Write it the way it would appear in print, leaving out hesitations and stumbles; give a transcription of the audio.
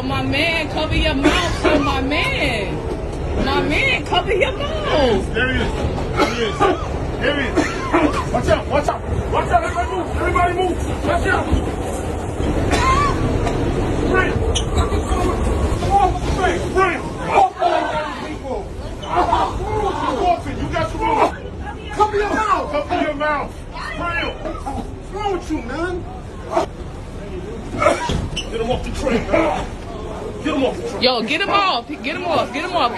Yo, my man, cover your mouth. So my man, cover your mouth. There he is. There he is. There he is. Watch out. Watch out. Watch out. Everybody move. Everybody move. Watch out. Brian. Brian. Walton, you got to move. Cover your mouth. Cover your mouth. Brian. What's wrong with you, man? Get him off the train, man. Get him off the train. Yo, get him off. Get him off. Get him off.